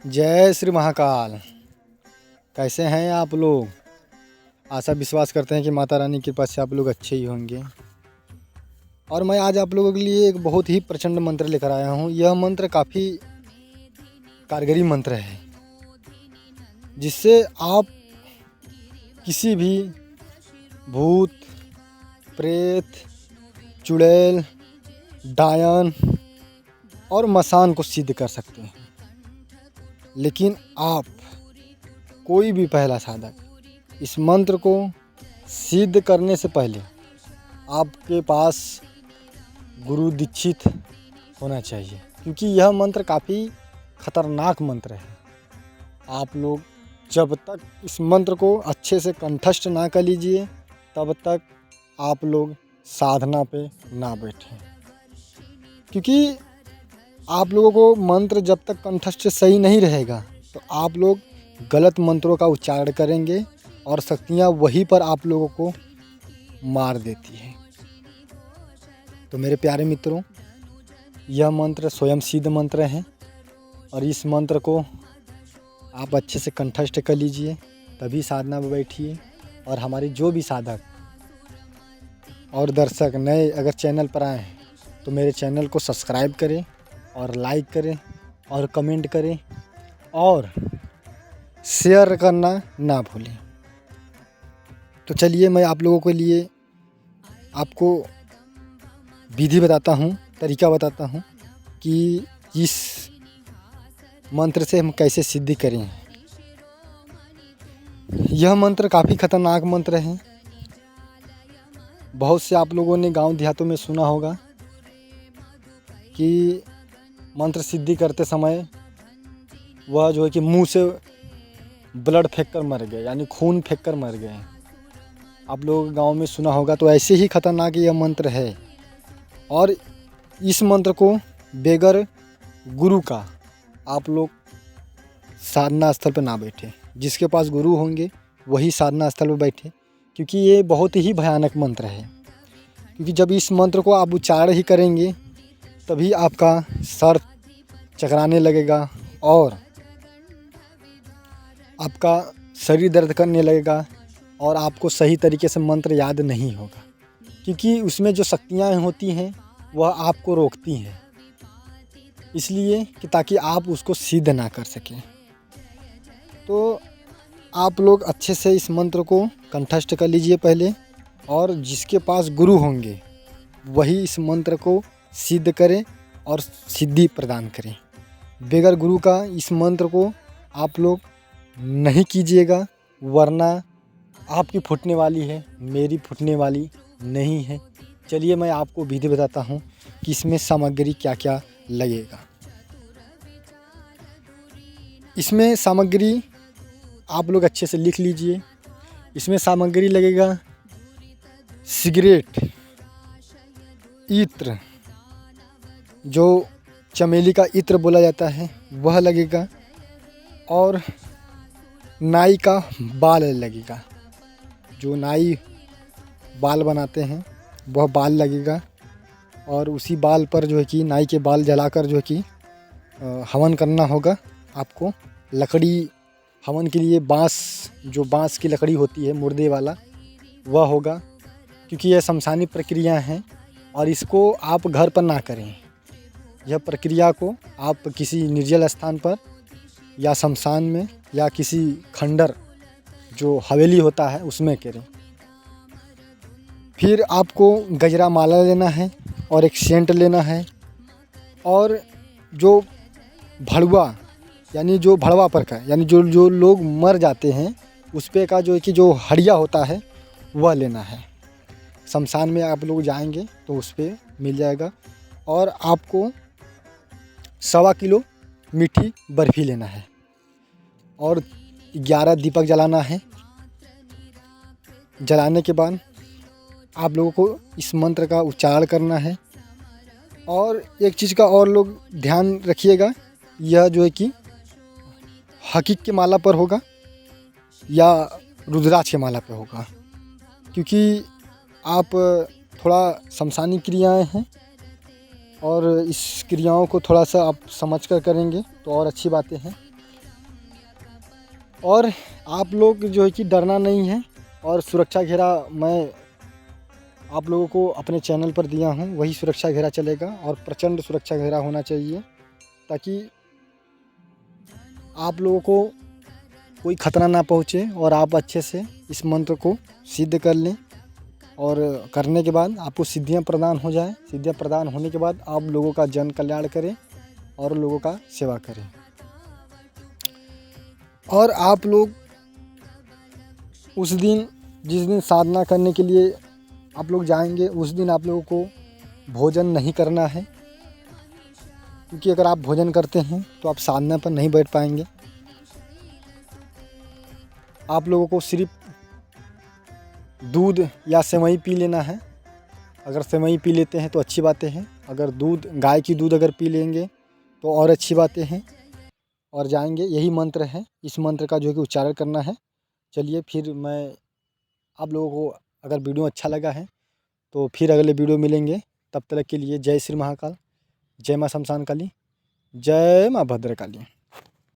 जय श्री महाकाल। कैसे हैं आप लोग? आशा विश्वास करते हैं कि माता रानी की कृपा से आप लोग अच्छे ही होंगे। और मैं आज आप लोगों के लिए एक बहुत ही प्रचंड मंत्र लेकर आया हूँ। यह मंत्र काफ़ी कारगरी मंत्र है, जिससे आप किसी भी भूत, प्रेत, चुड़ैल, डायन और मसान को सिद्ध कर सकते हैं। लेकिन आप कोई भी पहला साधक इस मंत्र को सिद्ध करने से पहले आपके पास गुरु दीक्षित होना चाहिए, क्योंकि यह मंत्र काफ़ी खतरनाक मंत्र है। आप लोग जब तक इस मंत्र को अच्छे से कंठस्थ ना कर लीजिए तब तक आप लोग साधना पे ना बैठें, क्योंकि आप लोगों को मंत्र जब तक कंठस्थ सही नहीं रहेगा तो आप लोग गलत मंत्रों का उच्चारण करेंगे और शक्तियाँ वहीं पर आप लोगों को मार देती हैं। तो मेरे प्यारे मित्रों, यह मंत्र स्वयं सिद्ध मंत्र है और इस मंत्र को आप अच्छे से कंठस्थ कर लीजिए, तभी साधना में बैठिए। और हमारे जो भी साधक और दर्शक नए अगर चैनल पर आए हैं तो मेरे चैनल को सब्सक्राइब करें और लाइक करें और कमेंट करें और शेयर करना ना भूलें। तो चलिए मैं आप लोगों के लिए आपको विधि बताता हूँ, तरीका बताता हूँ कि इस मंत्र से हम कैसे सिद्धि करें। यह मंत्र काफ़ी खतरनाक मंत्र है। बहुत से आप लोगों ने गांव देहातों में सुना होगा कि मंत्र सिद्धि करते समय वह जो है कि मुंह से ब्लड फेंक कर मर गए, यानी खून फेंक कर मर गए। आप लोग गांव में सुना होगा। तो ऐसे ही खतरनाक यह मंत्र है। और इस मंत्र को बेगर गुरु का आप लोग साधना स्थल पर ना बैठे। जिसके पास गुरु होंगे वही साधना स्थल पर बैठे, क्योंकि ये बहुत ही भयानक मंत्र है। क्योंकि जब इस मंत्र को आप उच्चारण ही करेंगे तभी आपका सर चकराने लगेगा और आपका शरीर दर्द करने लगेगा और आपको सही तरीके से मंत्र याद नहीं होगा, क्योंकि उसमें जो शक्तियाँ होती हैं वह आपको रोकती हैं, इसलिए कि ताकि आप उसको सिद्ध ना कर सकें। तो आप लोग अच्छे से इस मंत्र को कंठस्थ कर लीजिए पहले, और जिसके पास गुरु होंगे वही इस मंत्र को सिद्ध करें और सिद्धि प्रदान करें। बगैर गुरु का इस मंत्र को आप लोग नहीं कीजिएगा, वरना आपकी फूटने वाली है, मेरी फूटने वाली नहीं है। चलिए मैं आपको विधि बताता हूँ कि इसमें सामग्री क्या क्या लगेगा। इसमें सामग्री आप लोग अच्छे से लिख लीजिए। इसमें सामग्री लगेगा सिगरेट, इत्र, जो चमेली का इत्र बोला जाता है वह लगेगा, और नाई का बाल लगेगा। जो नाई बाल बनाते हैं वह बाल लगेगा, और उसी बाल पर जो है कि नाई के बाल जलाकर जो है कि हवन करना होगा आपको। लकड़ी हवन के लिए जो बांस की लकड़ी होती है मुर्दे वाला वह होगा, क्योंकि यह शमशानी प्रक्रिया है और इसको आप घर पर ना करें। यह प्रक्रिया को आप किसी निर्जल स्थान पर या शमशान में या किसी खंडर जो हवेली होता है उसमें करें। फिर आपको गजरा माला लेना है और एक सेंट लेना है, और जो भड़वा यानी जो भड़वा पर का यानी जो लोग मर जाते हैं उस पे का जो है कि जो हड़िया होता है वह लेना है। शमशान में आप लोग जाएंगे तो उस पे मिल जाएगा। और आपको 1.25 किलो मीठी बर्फ़ी लेना है और 11 दीपक जलाना है। जलाने के बाद आप लोगों को इस मंत्र का उच्चारण करना है। और एक चीज़ का और लोग ध्यान रखिएगा, यह जो है कि हकीक के माला पर होगा या रुद्राक्ष के माला पर होगा, क्योंकि आप थोड़ा शमशानी क्रियाएं हैं और इस क्रियाओं को थोड़ा सा आप समझ कर करेंगे तो और अच्छी बातें हैं। और आप लोग जो है कि डरना नहीं है। और सुरक्षा घेरा मैं आप लोगों को अपने चैनल पर दिया हूँ, वही सुरक्षा घेरा चलेगा और प्रचंड सुरक्षा घेरा होना चाहिए, ताकि आप लोगों को कोई ख़तरा ना पहुँचे और आप अच्छे से इस मंत्र को सिद्ध कर लें। और करने के बाद आपको सिद्धियां प्रदान हो जाए। सिद्धियां प्रदान होने के बाद आप लोगों का जन कल्याण करें और लोगों का सेवा करें। और आप लोग उस दिन, जिस दिन साधना करने के लिए आप लोग जाएंगे, उस दिन आप लोगों को भोजन नहीं करना है, क्योंकि अगर आप भोजन करते हैं तो आप साधना पर नहीं बैठ पाएंगे। आप लोगों को सिर्फ दूध या सेवई पी लेना है। अगर सेवई पी लेते हैं तो अच्छी बातें हैं, अगर दूध, गाय की दूध अगर पी लेंगे तो और अच्छी बातें हैं। और जाएंगे, यही मंत्र है, इस मंत्र का जो है कि उच्चारण करना है। चलिए फिर मैं आप लोगों को, अगर वीडियो अच्छा लगा है तो फिर अगले वीडियो मिलेंगे। तब तक के लिए जय श्री महाकाल, जय माँ शमशान काली, जय माँ भद्रकाली।